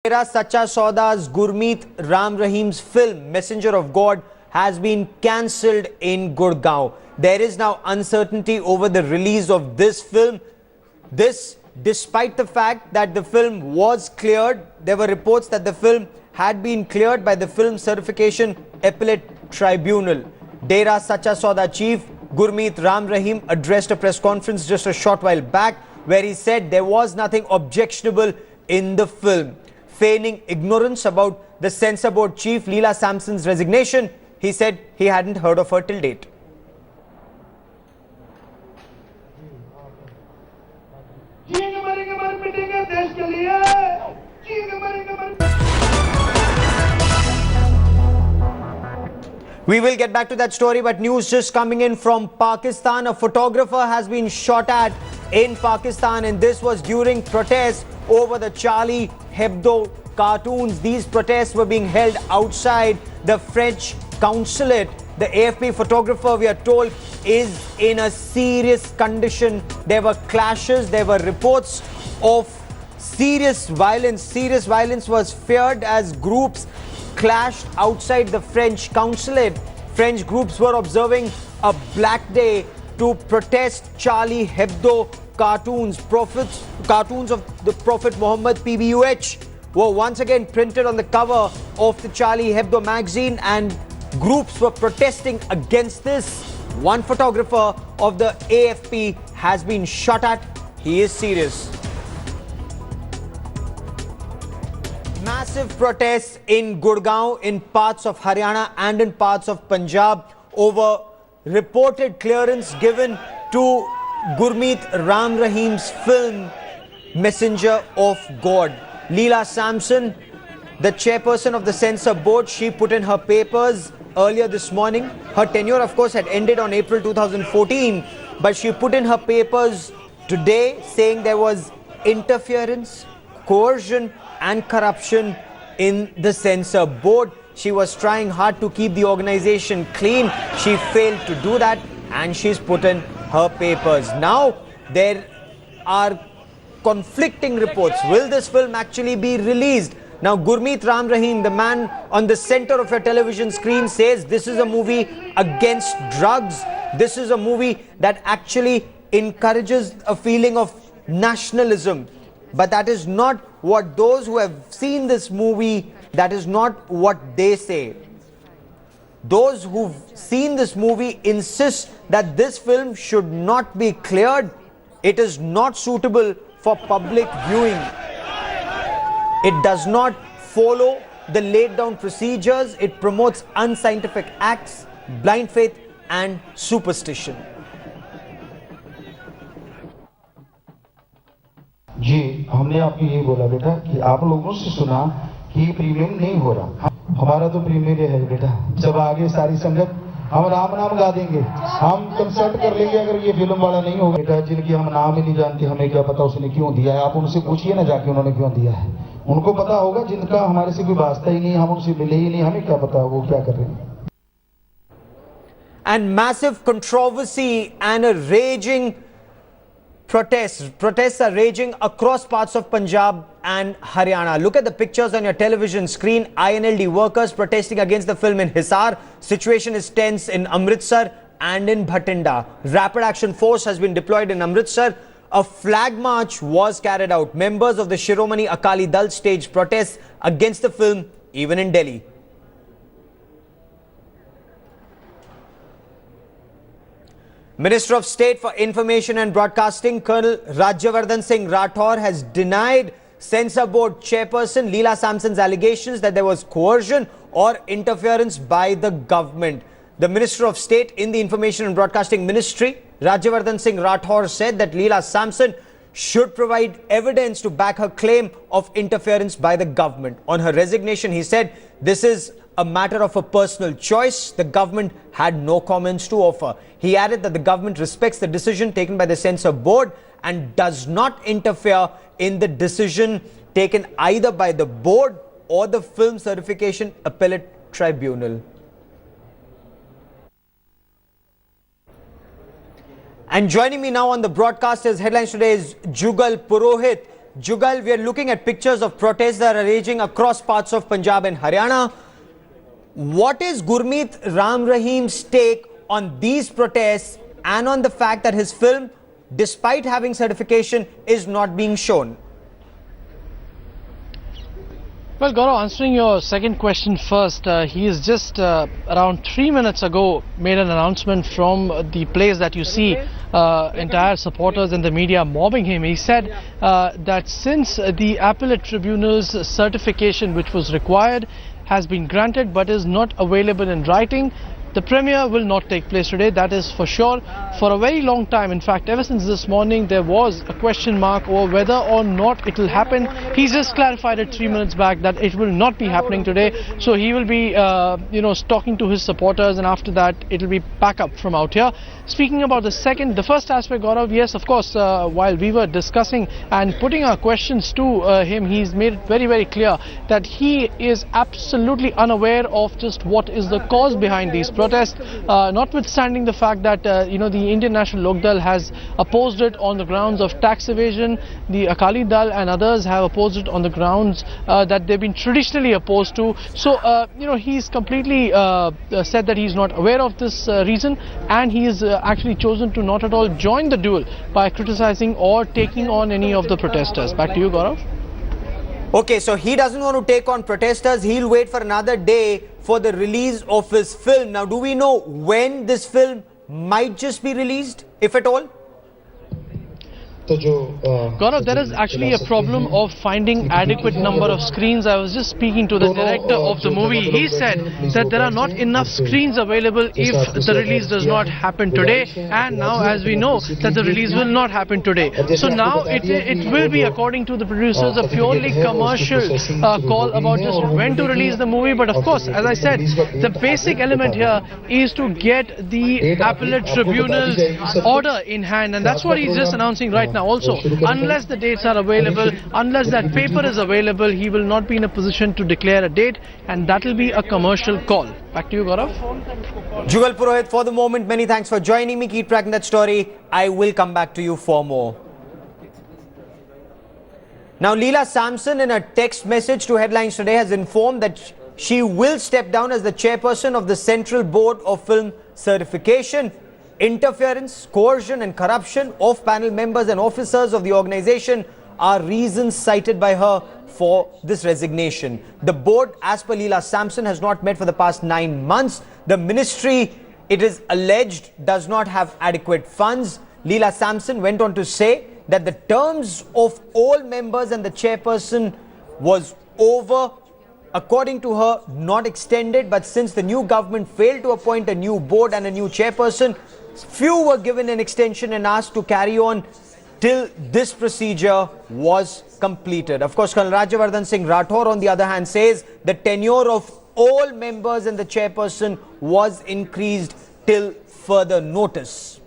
Sacha Sauda's Gurmeet Ram Rahim's film Messenger of God has been cancelled in Gurgaon. There is now uncertainty over the release of this film. This despite the fact that the film was cleared. There were reports that the film had been cleared by the Film Certification Appellate Tribunal. Dera Sacha Sauda chief Gurmeet Ram Rahim addressed a press conference just a short while back where he said there was nothing objectionable in the film. Feigning ignorance about the censor board chief Leela Samson's resignation, he said he hadn't heard of her till date. We will get back to that story, but news just coming in from Pakistan. A photographer has been shot at in Pakistan, and this was during protests over the Charlie Hebdo cartoons. These protests were being held outside the French consulate. The AFP photographer, we are told, is in a serious condition. There were clashes, there were reports of serious violence. Serious violence was feared as groups clashed outside the French consulate. French groups were observing a black day to protest Charlie Hebdo cartoons. Cartoons of the Prophet Muhammad PBUH were once again printed on the cover of the Charlie Hebdo magazine, and groups were protesting against this. One photographer of the AFP has been shot at. He is serious. Massive protests in Gurgaon, in parts of Haryana and in parts of Punjab over reported clearance given to Gurmeet Ram Rahim's film Messenger of God. Leela Samson, the chairperson of the censor board, she put in her papers earlier this morning. Her tenure, of course, had ended on April 2014, but she put in her papers today saying there was interference, coercion and corruption in the censor board. She was trying hard to keep the organization clean. She failed to do that, and she's put in her papers. Now there are conflicting reports. Will this film actually be released? Now Gurmeet Ram Rahim, the man on the center of your television screen, says this is a movie against drugs. This is a movie that actually encourages a feeling of nationalism. But that is not what those who have seen this movie, that is not what they say. Those who've seen this movie insist that this film should not be cleared. It is not suitable for public viewing. It does not follow the laid down procedures. It promotes unscientific acts, blind faith and superstition. जी, हमने आपको ये बोला बेटा कि आप लोगों से सुना कि प्रीमियम नहीं हो रहा। हमारा तो प्रीमियम है बेटा। जब आगे सारी संगत हम राम नाम गा देंगे, हम कंसर्ट कर लेंगे अगर ये फिल्म वाला नहीं होगा। बेटा जिनकी हम नाम ही नहीं जानते, हमें क्या पता उसने क्यों दिया है। आप उनसे पूछिए ना जाके उन्होंने क्यों दिया है। उनको पता होगा, जिनका हमारे से कोई वास्ता ही नहीं, हम उनसे मिले ही नहीं, हमें क्या पता वो क्या कर रहे हैं। And massive controversy and a raging Protests are raging across parts of Punjab and Haryana. Look at the pictures on your television screen. INLD workers protesting against the film in Hisar. Situation is tense in Amritsar and in Bhatinda. Rapid Action Force has been deployed in Amritsar. A flag march was carried out. Members of the Shiromani Akali Dal staged protests against the film even in Delhi. Minister of State for Information and Broadcasting, Colonel Rajyavardhan Singh Rathore, has denied Censor Board Chairperson Leela Samson's allegations that there was coercion or interference by the government. The Minister of State in the Information and Broadcasting Ministry, Rajyavardhan Singh Rathore, said that Leela Samson should provide evidence to back her claim of interference by the government. On her resignation, he said, this is a matter of a personal choice. The government had no comments to offer. He added that the government respects the decision taken by the censor board and does not interfere in the decision taken either by the board or the Film Certification Appellate Tribunal. And joining me now on the broadcast as headlines today is Jugal Purohit, Jugal, we are looking at pictures of protests that are raging across parts of Punjab and Haryana. What is Gurmeet Ram Rahim's take on these protests and on the fact that his film, despite having certification, is not being shown? Well, Gaurav, answering your second question first, he has just around 3 minutes ago made an announcement from the place that you see entire supporters and the media mobbing him. He said that since the appellate tribunal's certification, which was required, has been granted but is not available in writing, the premiere will not take place today, that is for sure. For a very long time, in fact, ever since this morning, there was a question mark over whether or not it will happen. He's just clarified it 3 minutes back that it will not be happening today. So he will be, talking to his supporters, and after that, it will be back up from out here. Speaking about the first aspect, Gaurav, yes, of course, while we were discussing and putting our questions to him, he's made it very, very clear that he is absolutely unaware of just what is the cause behind these protests, notwithstanding the fact that the Indian National Lok Dal has opposed it on the grounds of tax evasion. The Akali Dal and others have opposed it on the grounds that they've been traditionally opposed to. So he's completely said that he's not aware of this reason, and he is actually chosen to not at all join the duel by criticizing or taking on any of the protesters. Back to you, Gaurav. Okay, so he doesn't want to take on protesters. He'll wait for another day for the release of his film. Now, do we know when this film might just be released, if at all? Gaurav, there is actually a problem of finding adequate number of screens. I was just speaking to the director of the movie. He said that there are not enough screens available if the release does not happen today. And now, as we know, that the release will not happen today. So now it will be, according to the producers, a purely commercial call about just when to release the movie. But of course, as I said, the basic element here is to get the appellate tribunal's order in hand. And that's what he's just announcing right now. Also, unless the dates are available, unless that paper is available, he will not be in a position to declare a date, and that will be a commercial call. Back to you, Gaurav. Jugal Purohit, for the moment, many thanks for joining me. Keep tracking that story. I will come back to you for more. Now, Leela Samson, in a text message to Headlines Today, has informed that she will step down as the chairperson of the Central Board of Film Certification. Interference, coercion and corruption of panel members and officers of the organization are reasons cited by her for this resignation. The board, as per Leela Samson, has not met for the past 9 months. The ministry, it is alleged, does not have adequate funds. Leela Samson went on to say that the terms of all members and the chairperson was over. According to her, not extended, but since the new government failed to appoint a new board and a new chairperson, few were given an extension and asked to carry on till this procedure was completed. Of course, Colonel Rajyavardhan Singh Rathore, on the other hand, says the tenure of all members and the chairperson was increased till further notice.